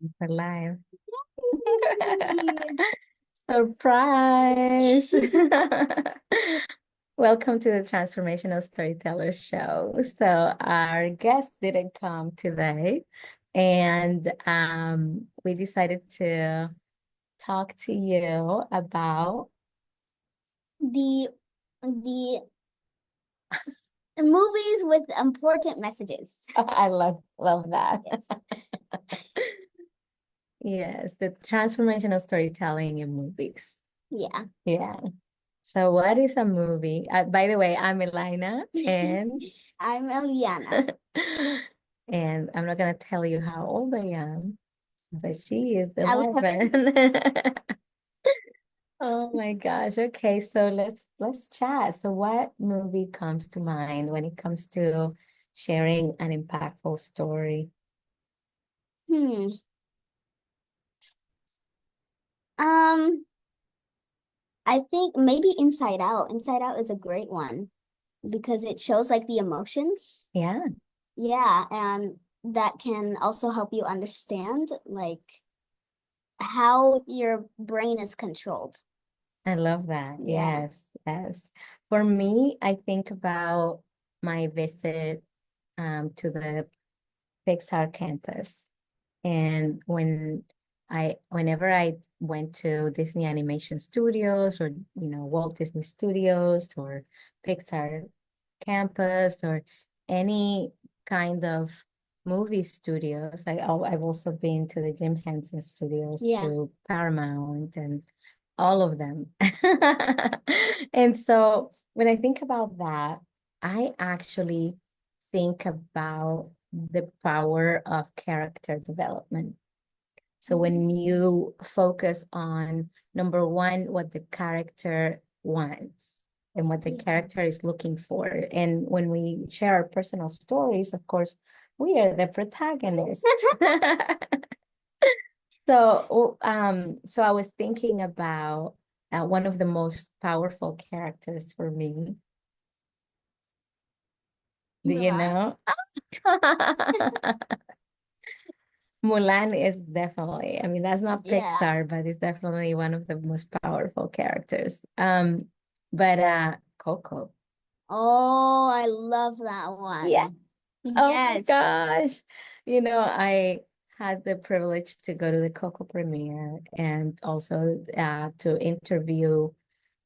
For live. Surprise! Welcome to the Transformational Storytellers show. So our guest didn't come today, and we decided to talk to you about The movies with important messages. I love that. Yes. Yes, the transformational storytelling in movies. Yeah. Yeah. So what is a movie? By the way, I'm Eliana and I'm Eliana. and I'm not gonna tell you how old I am, but she is I was 11. Oh my gosh. Okay, so let's chat. So what movie comes to mind when it comes to sharing an impactful story? hmm. Um, I think maybe Inside Out. Inside Out is a great one because it shows like the emotions. Yeah, Yeah, and that can also help you understand like how your brain is controlled. I love that. Yeah. Yes, yes. For me, I think about my visit to the Pixar campus. And whenever I went to Disney Animation Studios or, Walt Disney Studios or Pixar campus or any kind of movie studios, I've also been to the Jim Henson Studios, Yeah. to Paramount and all of them. And so when I think about that, I actually think about the power of character development. So when you focus on number one, what the character wants and what the Yeah. character is looking for. And when we share our personal stories, of course, we are the protagonists. So I was thinking about one of the most powerful characters for me. Do you Mulan. know? Mulan is definitely, I mean, that's not Yeah. Pixar, but it's definitely one of the most powerful characters. But Coco. Oh, I love that Yeah. one. Oh my Yes. gosh. I had the privilege to go to the Coco premiere and also to interview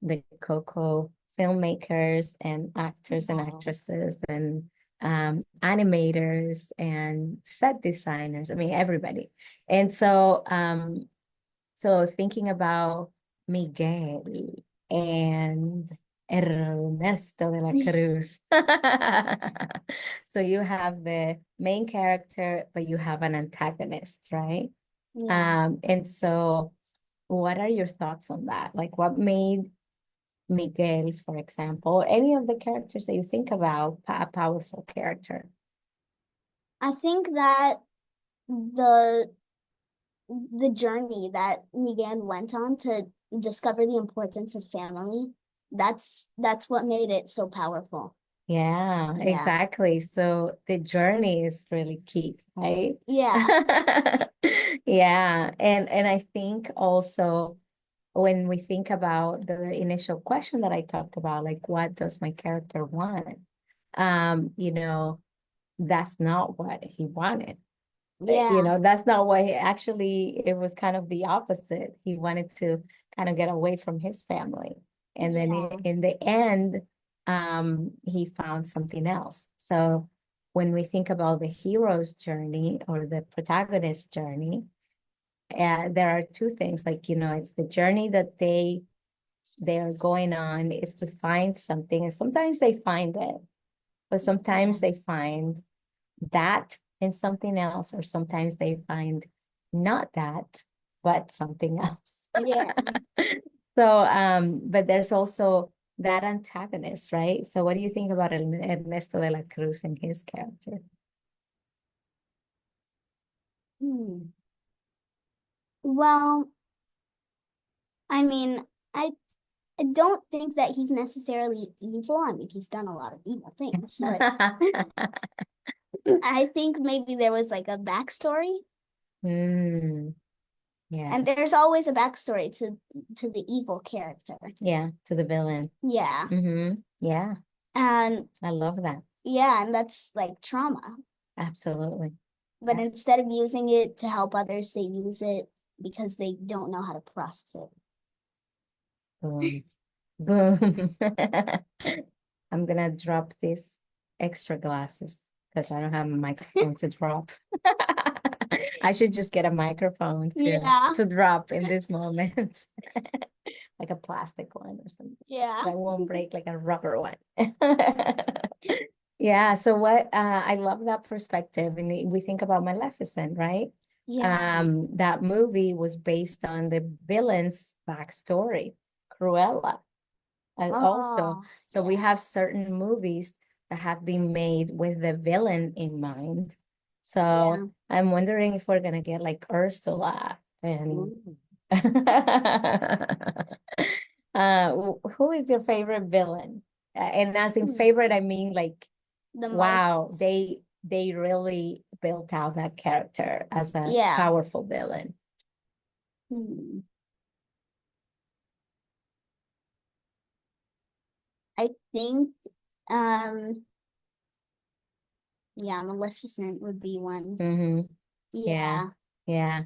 the Coco filmmakers and actors and Oh. actresses and animators and set designers. I mean, everybody. And so thinking about Miguel and Ernesto de la Cruz. So you have the main character, but you have an antagonist, right? Yeah. And so what are your thoughts on that? Like what made Miguel, for example, or any of the characters that you think about, a powerful character? I think that the the journey that Miguel went on to discover the importance of family, that's what made it so powerful. Yeah, Yeah. exactly. So the journey is really key, right? Yeah. Yeah, and I think also when we think about the initial question that I talked about, like what does my character want? You know, that's not what he wanted. Yeah. That's not what actually, it was kind of the opposite. He wanted to kind of get away from his family. And then Yeah. in the end, he found something else. So when we think about the hero's journey or the protagonist's journey, there are two things, like, it's the journey that they are going on is to find something. And sometimes they find it, but Yeah. sometimes they find that and something else, or sometimes they find not that, but something else. Yeah. So, but there's also that antagonist, right? So what do you think about Ernesto de la Cruz and his character? Hmm. Well, I mean, I I don't think that he's necessarily evil. I mean, he's done a lot of evil things, but I think maybe there was like a backstory. Mm, yeah. And there's always a backstory to the evil character. Yeah, to the villain. Yeah. Yeah, And I love that. yeah, and that's like trauma. Absolutely. But instead of using it to help others, they use it because they don't know how to process it. Boom. Boom. I'm gonna drop these extra glasses because I don't have a microphone to drop. I should just get a microphone Yeah. to drop in this moment, like a plastic one or something Yeah. that won't break, like a rubber one. Yeah, so I love that perspective, and we think about Maleficent, right? Yeah. That movie was based on the villain's backstory, Cruella. And also, Oh, so we yeah. have certain movies that have been made with the villain in mind. So Yeah. I'm wondering if we're gonna get like Ursula and Ooh. who is your favorite villain? And as in Hmm. favorite, I mean like, The wow, most. they really built out that character as a Yeah. powerful villain. Hmm. I think, um, yeah, Maleficent would be one. Mm-hmm. Yeah, Yeah. yeah.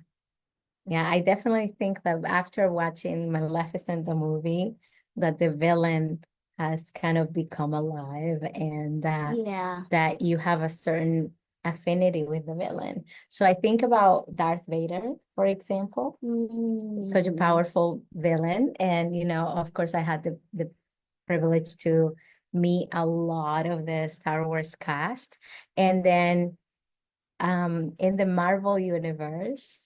Yeah, I definitely think that after watching Maleficent, the movie, that the villain has kind of become alive and Yeah. that you have a certain affinity with the villain. So I think about Darth Vader, for example, such a Mm. powerful villain. And, of course, I had the privilege to meet a lot of the Star Wars cast. And then in the Marvel universe,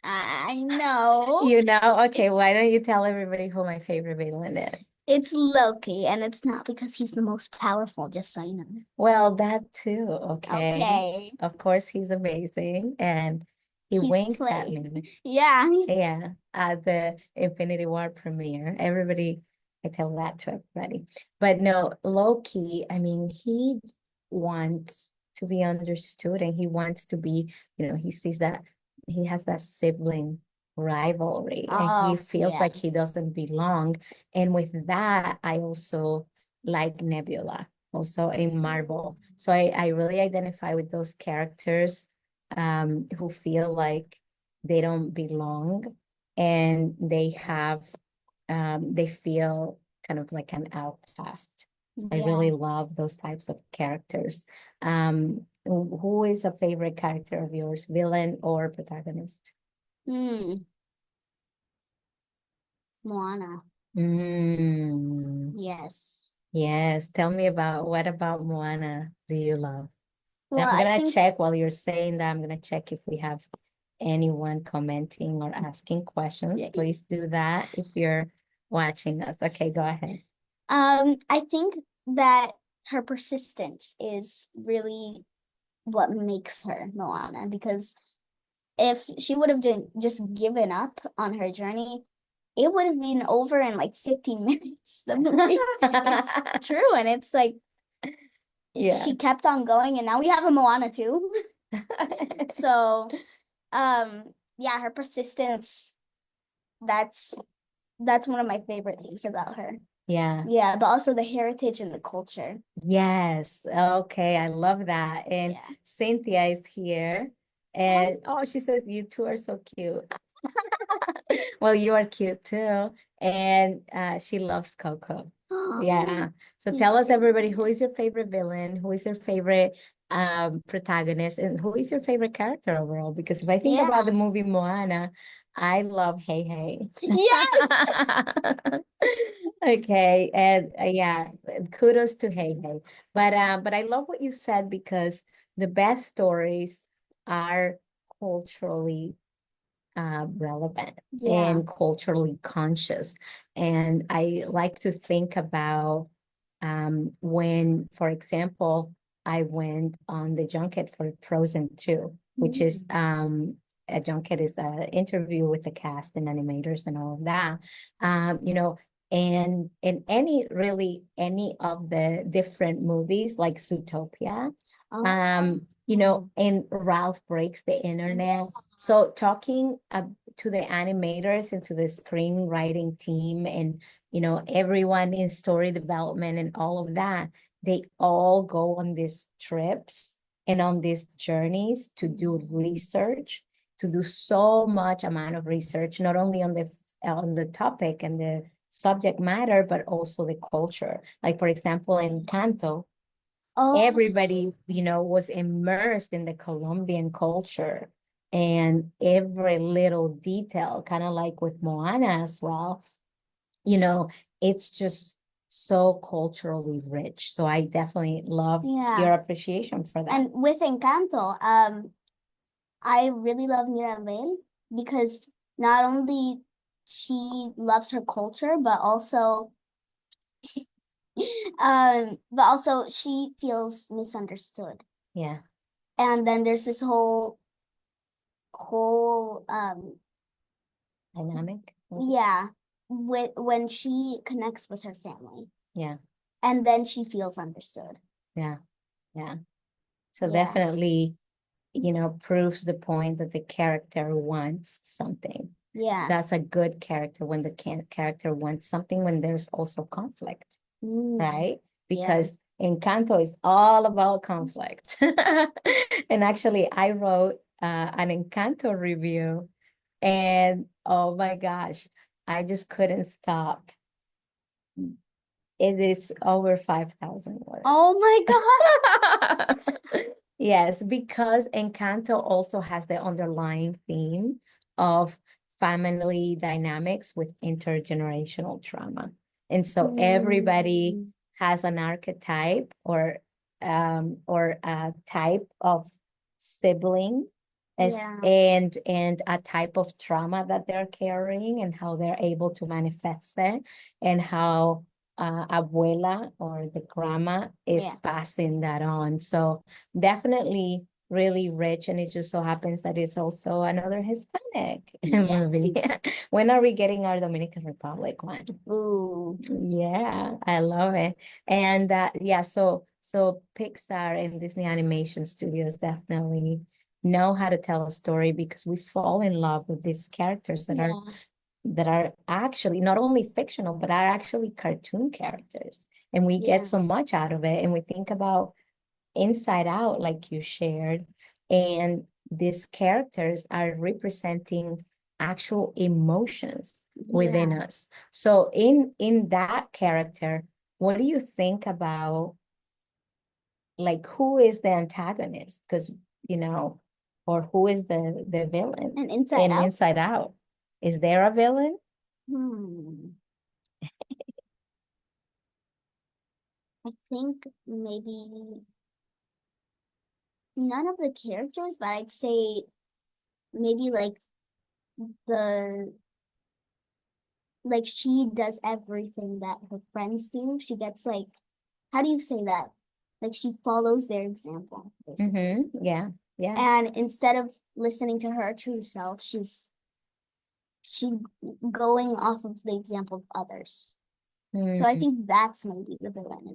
I know. Okay, why don't you tell everybody who my favorite villain is? It's Loki, and it's not because he's the most powerful, just so you know. Well, that too, okay. Okay. Of course, he's amazing, and he He's winked at played. me. Yeah. Yeah, at the Infinity War premiere. Everybody, I tell that to everybody. But no, Loki, I mean, he wants to be understood and he wants to be, he sees that he has that sibling rivalry and he Oh, feels yeah. like he doesn't belong. And with that, I also like Nebula, also in Marvel. So I really identify with those characters who feel like they don't belong and they feel kind of like an outcast. So I Yeah. really love those types of characters. Who is a favorite character of yours, villain or protagonist? Hmm. Moana. Mm, Yes. yes, tell me about what about Moana do you love? And Well, I'm I gonna think check while you're saying that. I'm gonna check if we have anyone commenting or asking questions. yeah. Please do that if you're watching us. Okay, go ahead. I think that her persistence is really what makes her Moana because if she would have just given up on her journey, it would have been over in like 15 minutes. The movie. It's true, and it's like Yeah. she kept on going, and now we have a Moana too. So, yeah, her persistence, that's that's one of my favorite things about her. Yeah. Yeah, but also the heritage and the culture. Yes. Okay. I love that. And Yeah. Cynthia is here. And oh, she says you two are so cute. Well, you are cute too. And she loves Coco. Yeah. So He's tell us, cute. everybody, who is your favorite villain? Who is your favorite protagonist? And who is your favorite character overall? Because if I think about the Yeah. movie Moana, I love Hey Hey. Yes. Okay, and yeah, kudos to Hey Hey. But I love what you said because the best stories are culturally relevant Yeah. and culturally conscious. And I like to think about when, for example, I went on the junket for Frozen 2, which is a junket is an interview with the cast and animators and all of that. And in any of the different movies like Zootopia You know, and Ralph Breaks the Internet. So talking to the animators and to the screenwriting team and, you know, everyone in story development and all of that, they all go on these trips and on these journeys to do research, to do so much amount of research, not only on the topic and the subject matter, but also the culture. Like, for example, in Canto, Oh, everybody, you know, was immersed in the Colombian culture and every little detail, kind of like with Moana as well, you know, it's just so culturally rich. So I definitely love yeah. your appreciation for that. And with Encanto, I really love Mirabel because not only she loves her culture, but also she feels misunderstood. Yeah, And then there's this whole dynamic. yeah, when she connects with her family, Yeah, and then she feels understood. yeah, yeah. So Yeah, definitely, you know, proves the point that the character wants something. yeah. That's a good character when the character wants something, when there's also conflict, right? Yeah. Because Encanto is all about conflict. And actually, I wrote an Encanto review, and oh my gosh, I just couldn't stop. It is over 5,000 words. Oh my God. Yes, because Encanto also has the underlying theme of family dynamics with intergenerational trauma. And so everybody has an archetype or a type of sibling as Yeah. and a type of trauma that they're carrying and how they're able to manifest it and how abuela or the grandma is Yeah. passing that on. So definitely really rich. And it just so happens that it's also another Hispanic movie. When are we getting our Dominican Republic one? Ooh. Yeah, I love it. And yeah, so Pixar and Disney Animation Studios definitely know how to tell a story because we fall in love with these characters that are actually not only fictional, but are actually cartoon characters. And we get so much out of it. And we think about Inside Out, like you shared, and these characters are representing actual emotions within us. So in that character, what do you think about, like, who is the antagonist? Because, you know, or who is the villain And Inside in Out? Inside Out? Is there a villain? I think maybe none of the characters, but I'd say maybe the like she does everything that her friends do. She gets how do you say that? Like she follows their example, basically. Yeah, yeah. And instead of listening to her true self, she's going off of the example of others. So I think that's maybe the villain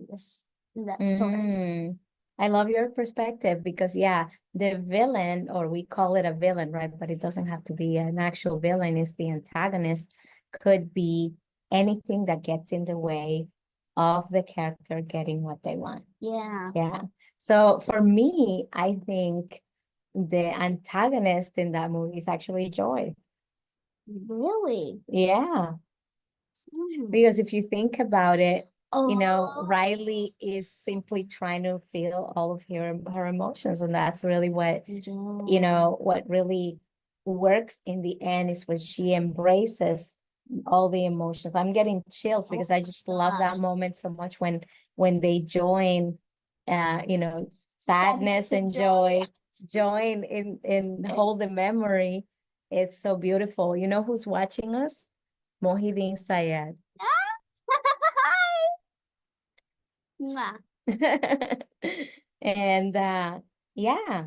in that story. I love your perspective because, yeah, the villain, or we call it a villain, right? But it doesn't have to be an actual villain, is the antagonist, could be anything that gets in the way of the character getting what they want. Yeah. Yeah. So for me, I think the antagonist in that movie is actually Joy. Really? Yeah. Because if you think about it, you know, Oh, Riley is simply trying to feel all of her emotions, and that's really what, you know, what really works in the end is when she embraces all the emotions. I'm getting chills because I just love that moment so much when they join, you know, sadness and joy, join in hold the memory. It's so beautiful. You know who's watching us? Mohideen Sayed. Mwah. And yeah,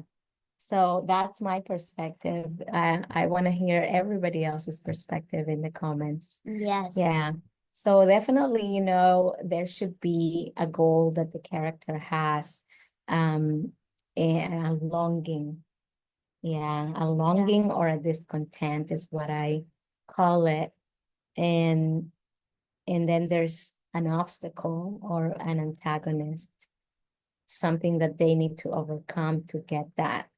so that's my perspective. I want to hear everybody else's perspective in the comments. Yes. Yeah. So definitely, you know, there should be a goal that the character has. Um, and a longing. Yeah, a Yeah. longing or a discontent is what I call it. And then there's an obstacle or an antagonist, something that they need to overcome to get that.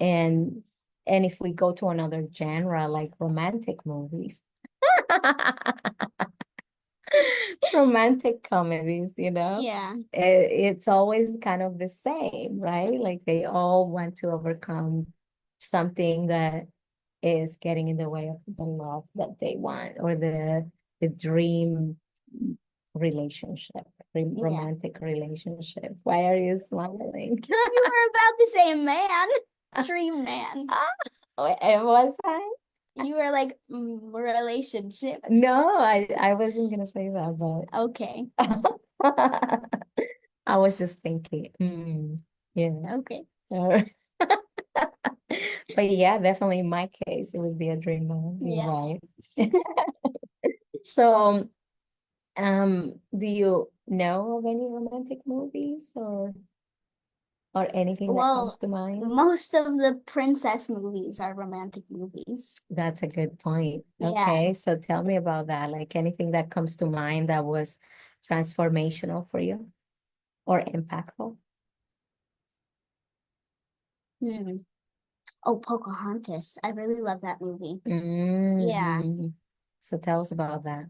And if we go to another genre like romantic movies, romantic comedies, Yeah. it's always kind of the same, right? Like they all want to overcome something that is getting in the way of the love that they want, or the dream relationship, Yeah. romantic relationship. Why are you smiling? You were about to say man. Dream man. Was I? You were like relationship. No, I wasn't gonna say that, but Okay. I was just thinking, yeah. Okay. But yeah, definitely in my case, it would be a dream man. You're Yeah. right. So, do you know of any romantic movies or anything that comes Well, to mind? most of the princess movies are romantic movies. That's a good point. Yeah. Okay, so tell me about that. Like anything that comes to mind that was transformational for you or impactful? Hmm. Oh, Pocahontas. I really love that movie. Yeah. Hmm. So tell us about that.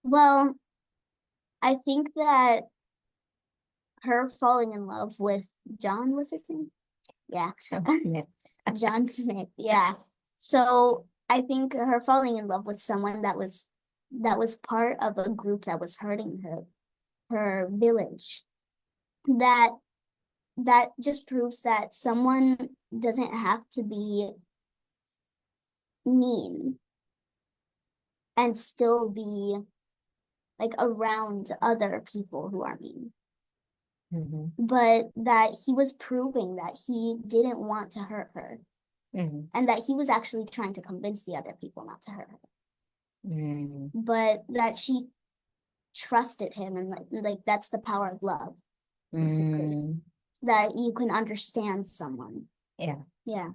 Well, I think that her falling in love with John was his name? Yeah. Myth. John Smith. Yeah. So I think her falling in love with someone that was part of a group that was hurting her village. That that just proves that someone doesn't have to be mean and still be like around other people who are mean. Hmm. But that he was proving that he didn't want to hurt her Hmm. and that he was actually trying to convince the other people not to hurt her. Hmm. But that she trusted him and like that's the power of love, basically. Mm. That you can understand someone. Yeah, Yeah.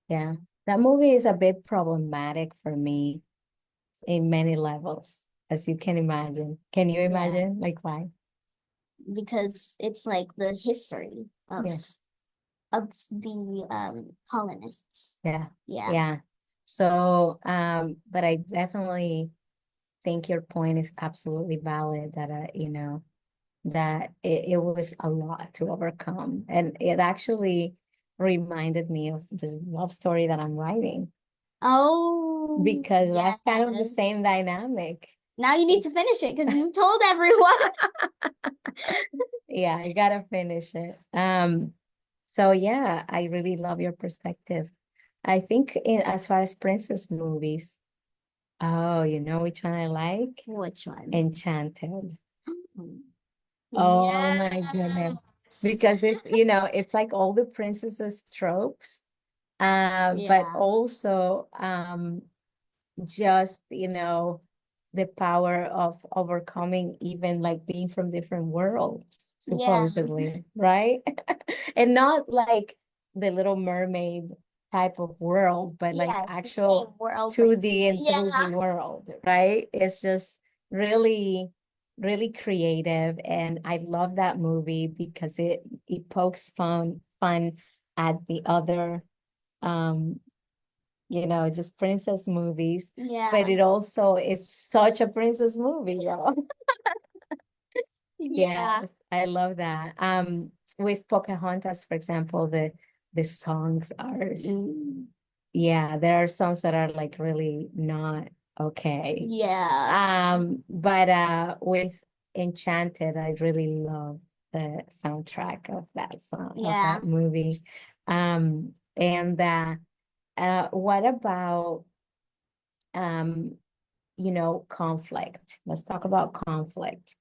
yeah. That movie is a bit problematic for me in many levels, as you can imagine. Can you Yeah. imagine? Like why? Because it's like the history Yeah, of the colonists. yeah, Yeah. yeah. So, but I definitely think your point is absolutely valid that, that it was a lot to overcome. And it actually reminded me of the love story that I'm writing, Oh, because yes. that's kind of the same dynamic. Now you need to finish it because you told everyone. Yeah, I gotta finish it. So yeah, I really love your perspective. I think as far as princess movies, oh, you know which one I like? Which one? Enchanted. Oh my goodness. Yes. Because it's like all the princesses tropes, but Yeah. also just the power of overcoming, even like being from different worlds Yeah. supposedly, right? And not like the Little Mermaid type of world, but like Yeah, it's the same actual world, but 2D and yeah. 3D world, right? It's just really really creative, and I love that movie because it pokes fun at the other um just princess movies, but Yeah. it also is such a princess movie, y'all. Yeah. Yes, I love that. With Pocahontas, for example, the songs are, yeah, there are songs that are like really not okay. Yeah. But with Enchanted, I really love the soundtrack of that song, of Yeah. that movie. And what about um conflict? Let's talk about conflict.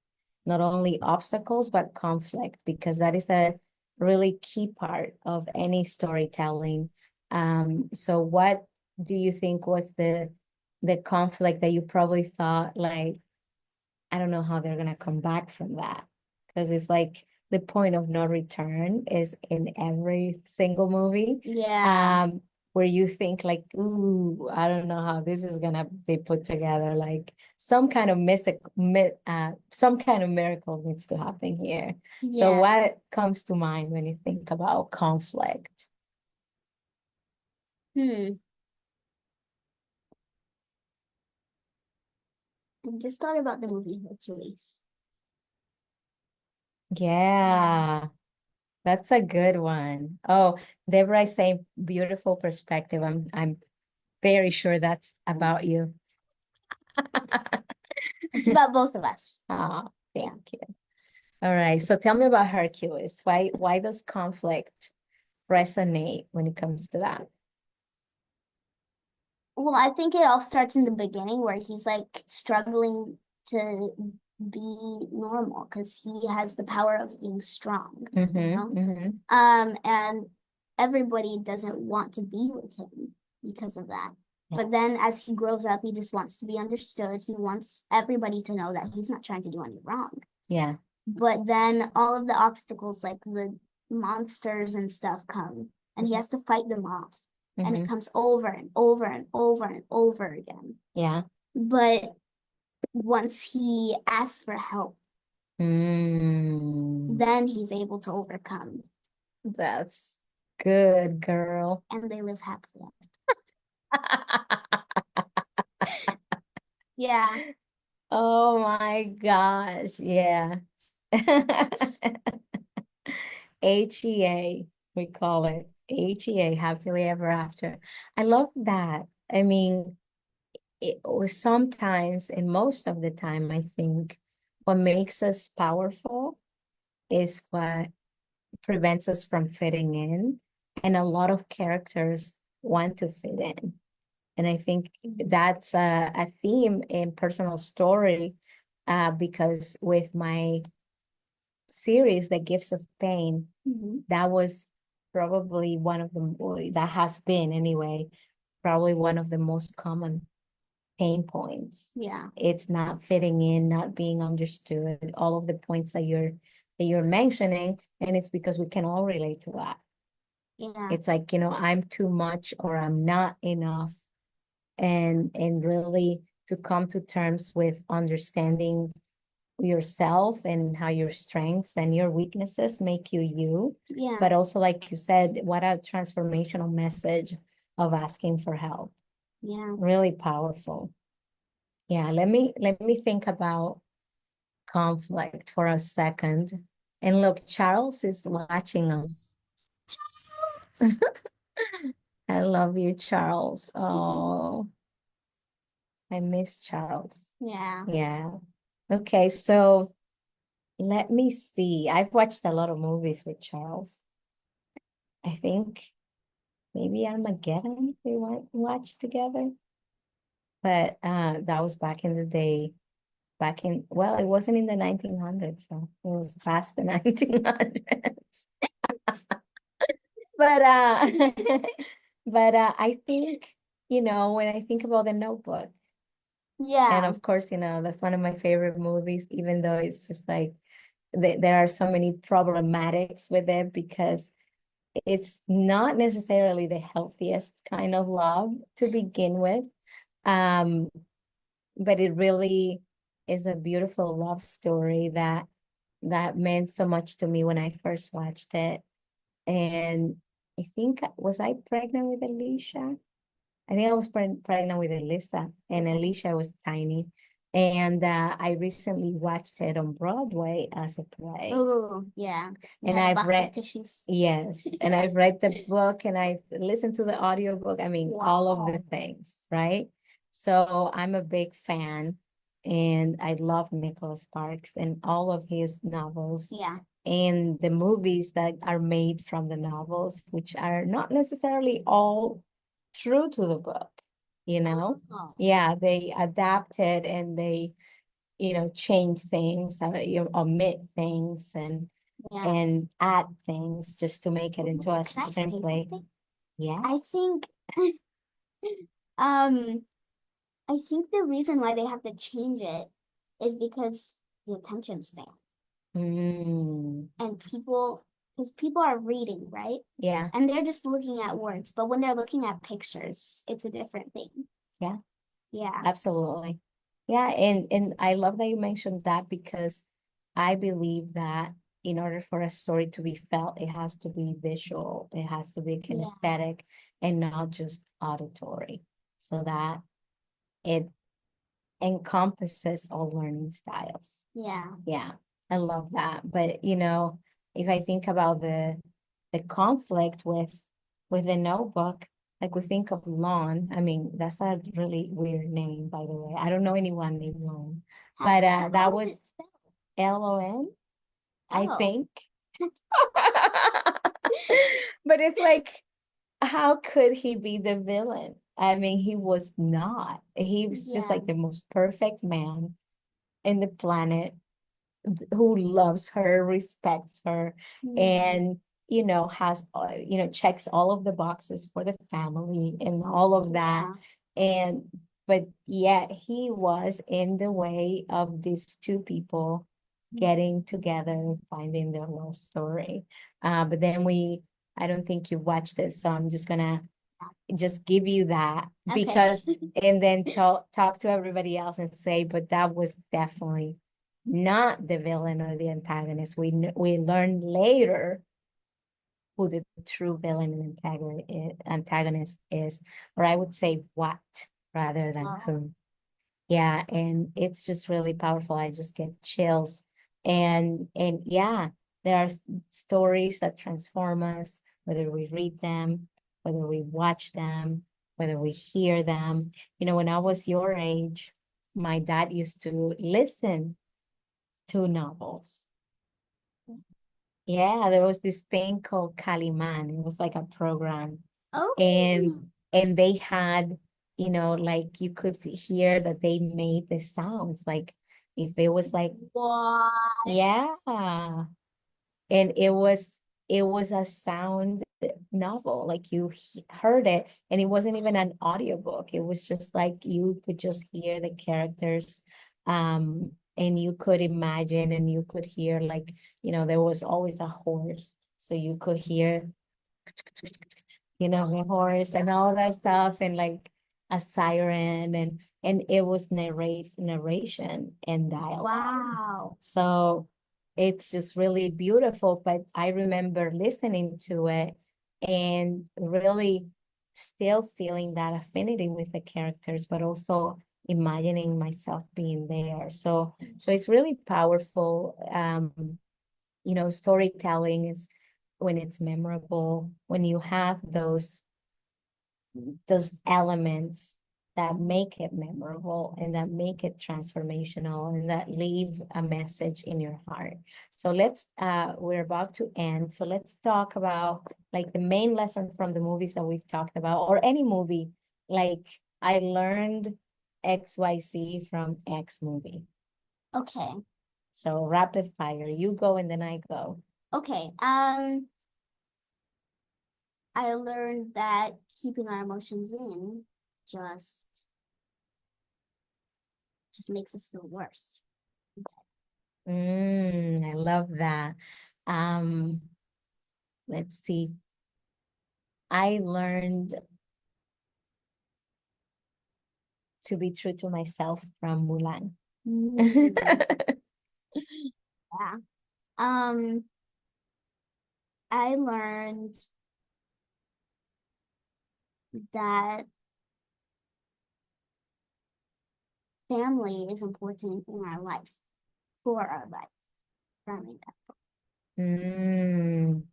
Not only obstacles, but conflict, because that is a really key part of any storytelling. So what do you think was the conflict that you probably thought, like, I don't know how they're gonna come back from that? Because it's like the point of no return is in every single movie. Yeah. Where you think like, ooh, I don't know how this is gonna be put together. Like some kind of some kind of miracle needs to happen here. So Yeah. what comes to mind when you think about conflict? Hmm. I just thought about the movie Hercules. Yeah, that's a good one. Oh, Deborah is saying beautiful perspective. I'm very sure that's about you. It's about both of us. Oh, Yeah. thank you. All right. So tell me about Hercules. Why does conflict resonate when it comes to that? Well, I think it all starts in the beginning where he's like struggling to be normal because he has the power of being strong, and everybody doesn't want to be with him because of that. Yeah. But then as he grows up, he just wants to be understood. He wants everybody to know that he's not trying to do any wrong. Yeah. But then all of the obstacles, like the monsters and stuff, come, and he has to fight them off. And it comes over and over and over and over again. Yeah. But once he asks for help, then he's able to overcome. That's good, girl. And they live happily. Yeah. Oh my gosh. Yeah. HEA, we call it HEA, happily ever after. I love that. I mean, it was sometimes, and most of the time, I think what makes us powerful is what prevents us from fitting in. And a lot of characters want to fit in. And I think that's a theme in personal story, because with my series, The Gifts of Pain, that was probably one of the, that has been anyway, probably one of the most common pain points. Yeah. It's not fitting in, not being understood, all of the points that you're mentioning, and it's because we can all relate to that. Yeah. It's like, I'm too much or I'm not enough. And really to come to terms with understanding yourself and how your strengths and your weaknesses make you you. Yeah. But also, like you said, what a transformational message of asking for help. Yeah. Really powerful. Yeah, let me think about conflict for a second. And look, Charles is watching us. I love you, Charles. Oh, I miss Charles. Yeah. Yeah. Okay, so let me see. I've watched a lot of movies with Charles. I think maybe Armageddon we watched together. But that was back in the day. Well, it wasn't in the 1900s, so it was past the 1900s. But I think, when I think about The Notebook, and Yeah. of course, that's one of my favorite movies, even though it's just like there are so many problematics with it because it's not necessarily the healthiest kind of love to begin with. Um, but it really is a beautiful love story that meant so much to me when I first watched it. And I think, was I pregnant with Alicia? I think I was pregnant with Elisa, and Alicia was tiny. And I recently watched it on Broadway as a play. Oh, yeah. And I've read, yes, and I've read the book and I've listened to the audiobook. I mean, all of the things, right? So I'm a big fan, and I love Nicholas Sparks and all of his novels. Yeah. And the movies that are made from the novels, which are not necessarily all true to the book, Oh. Yeah, they adapted and they, change things, omit things and add things just to make it into a different play. Yeah. I think um I think the reason why they have to change it is because the attention span. Mm, And because people are reading, right? yeah, And they're just looking at words, but when they're looking at pictures, it's a different thing. yeah, Yeah. absolutely. Yeah, and I love that you mentioned that because I believe that in order for a story to be felt, it has to be visual, it has to be Yeah. kinesthetic and not just auditory, so that it encompasses all learning styles. Yeah. Yeah, I love that. But if I think about the conflict with the notebook, like we think of Lon. I mean, that's a really weird name, by the way. I don't know anyone named Lon, but How that is was it spelled? Lon, I Oh. think. But it's like, how could he be the villain? I mean, he was not. He was just Yeah. like the most perfect man in the planet who loves her, respects her, Hmm. and has checks all of the boxes for the family and all of that. Yeah. And but yet he was in the way of these two people getting together and finding their love story. But then I don't think you watched this, so I'm just gonna just give you that Okay. because and then talk to everybody else and say, but that was definitely not the villain or the antagonist. We learned later who the true villain and antagonist is, or I would say what rather than Oh. who. Yeah, and it's just really powerful. I just get chills. And yeah, there are stories that transform us, whether we read them, whether we watch them, whether we hear them. When I was your age, my dad used to listen to novels. Yeah, there was this thing called Kaliman. It was like a program. Oh. And they had, like you could hear that they made the sounds. Like if it was like, What? yeah. And it was a sound novel. Like you heard it, and it wasn't even an audiobook. It was just like you could just hear the characters. And you could imagine and you could hear, like, there was always a horse. So you could hear, the horse and all that stuff, and like a siren, and it was narration and dialogue. Wow. So it's just really beautiful. But I remember listening to it and really still feeling that affinity with the characters, but also imagining myself being there. So it's really powerful. Storytelling is when it's memorable, when you have those elements that make it memorable and that make it transformational and that leave a message in your heart. So we're about to end. So let's talk about like the main lesson from the movies that we've talked about, or any movie. Like, I learned XYZ from X movie. Okay. So rapid fire, you go and then I go. Okay. I learned that keeping our emotions in just just makes us feel worse. I love that. Um, let's see. I learned to be true to myself from Mulan. Mm, yeah. Um, I learned that family is important in our life, for our life. From that. Mm.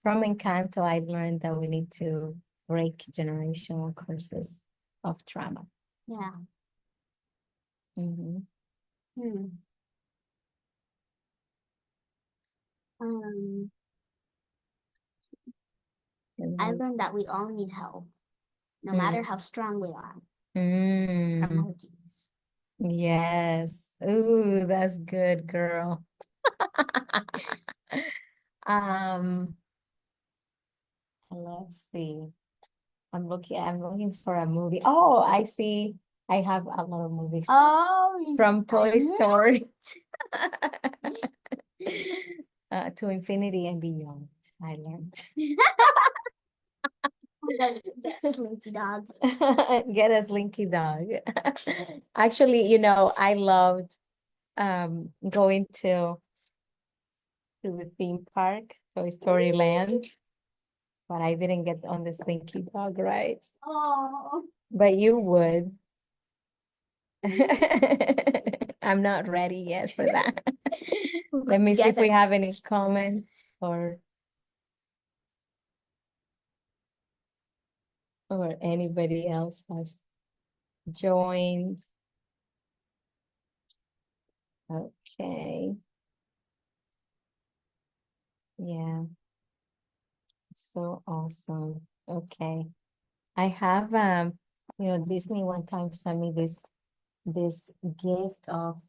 From Encanto, I learned that we need to break generational curses of trauma. Yeah. Mhm. Hmm. Um, I Mhm. learned that we all need help, no matter Mm. how strong we are, from Mm. our genes. Yes. Ooh, that's good, girl. Um, let's see. I'm looking for a movie. Oh, I see. I have a lot of movies Oh, from I Toy knew Story. To infinity and beyond, I learned. That slinky dog. Get a slinky dog. Actually, I loved going to the theme park, Toy Story Land, but I didn't get on the slinky dog ride. Oh. But you would. I'm not ready yet for that. Let me see if we have any comments or anybody else has joined. Okay. Yeah. So awesome. Okay. I have Disney one time sent me this gift of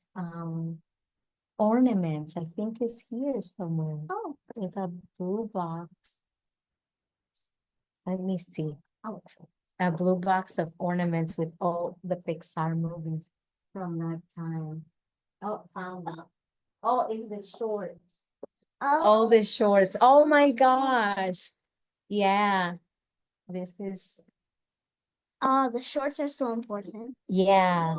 ornaments. I think it's here somewhere. Oh. It's a blue box. Let me see. Oh, a blue box of ornaments with all the Pixar movies from that time. Oh, found it. Oh, it's the shorts. All the shorts. Oh my gosh. Yeah. This is. Oh, the shorts are so important. Yeah.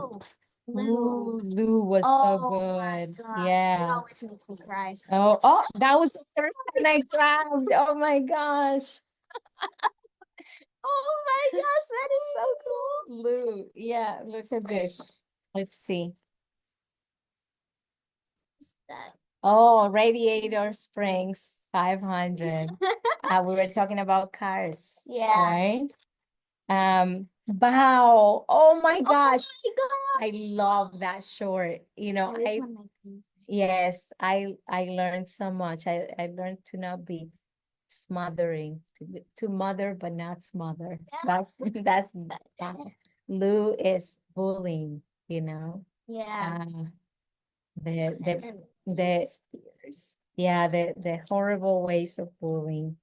Lou. Ooh, Lou was so good. Yeah. It always makes me cry. Oh, that was the first time I cried. Oh my gosh. Oh my gosh, that is so cool. Lou. Yeah, look at this. Let's see. What's that? Oh, Radiator Springs 500. We were talking about cars. Yeah. Right? Wow. Oh my gosh. Oh my I gosh. love that short. Yes, I learned so much. I learned to not be smothering, to mother but not smother. That's that. Lou is bullying, Yeah. The the yeah, the horrible ways of bullying.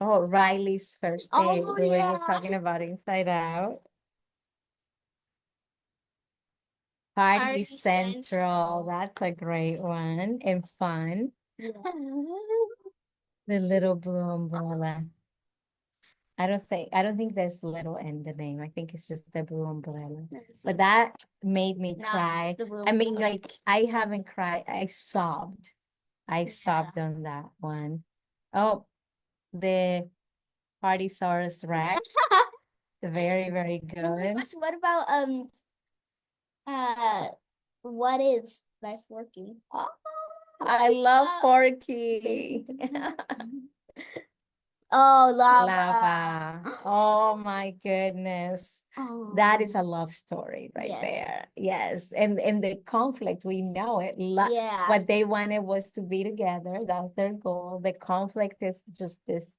Oh, Riley's first day. Oh, We were yeah. just talking about Inside Out. Party Central. That's a great one and fun. Yeah. The little blue umbrella. I don't think there's little in the name. I think it's just the blue umbrella. But that made me cry. I mean, like, I haven't cried. I sobbed. I sobbed on that one. Oh, the Partysaurus Rex. Very, very good. What about uh what is by Forky? Oh, I love Porky. Oh, lava. Lava. Oh my goodness. That is a love story right there. Yes. And the conflict, we know it. Yeah. What they wanted was to be together. That's their goal. The conflict is just this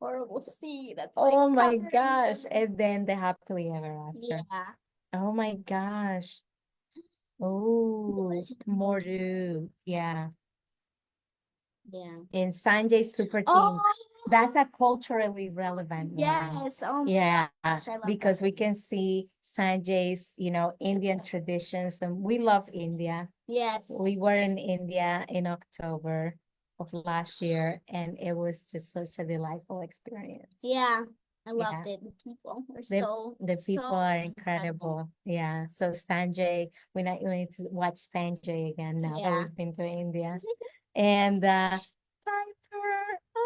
Horrible sea. That's oh like my covered in gosh. lemon. And then the happily ever after. Yeah. Oh my gosh. Oh, Moru. Yeah. Yeah. In Sanjay's super team. Oh, That's a culturally relevant one. yes. Oh my Yeah, gosh, I love because that we one. can see Sanjay's, Indian traditions, and we love India. Yes. We were in India in October of last year, and it was just such a delightful experience. Yeah. I loved it. The people were The people so are incredible. Yeah. So Sanjay, we need to watch Sanjay again now that we've been to India. And Piper,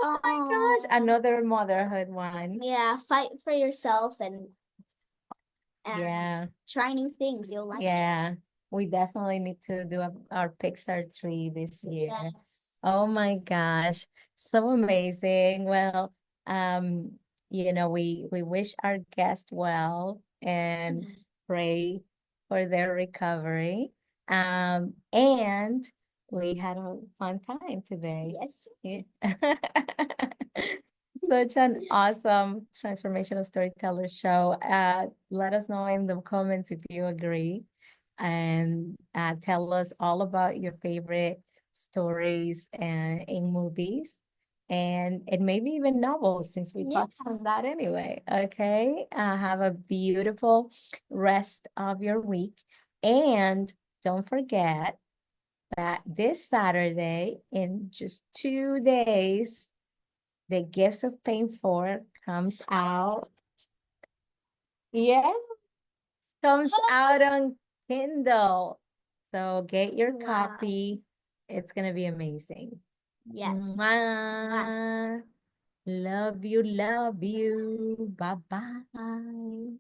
oh my gosh, another motherhood one. Yeah, fight for yourself and Yeah. try new things. You'll like it. Yeah. We definitely need to do our Pixar tree this year. Yes. Oh my gosh, so amazing. Well, we wish our guest well and pray for their recovery. And we had a fun time today. Yes. Yeah. Such an awesome transformational storyteller show. Let us know in the comments if you agree, and tell us all about your favorite stories and in movies and maybe even novels since we touched on that anyway. Okay. Have a beautiful rest of your week. And don't forget that this Saturday, in just 2 days, the Gifts of Pain 4 comes out. Yeah, comes out on Kindle. So get your Wow. copy. It's gonna be amazing. Yes. Mwah. Love you, love you. Bye-bye.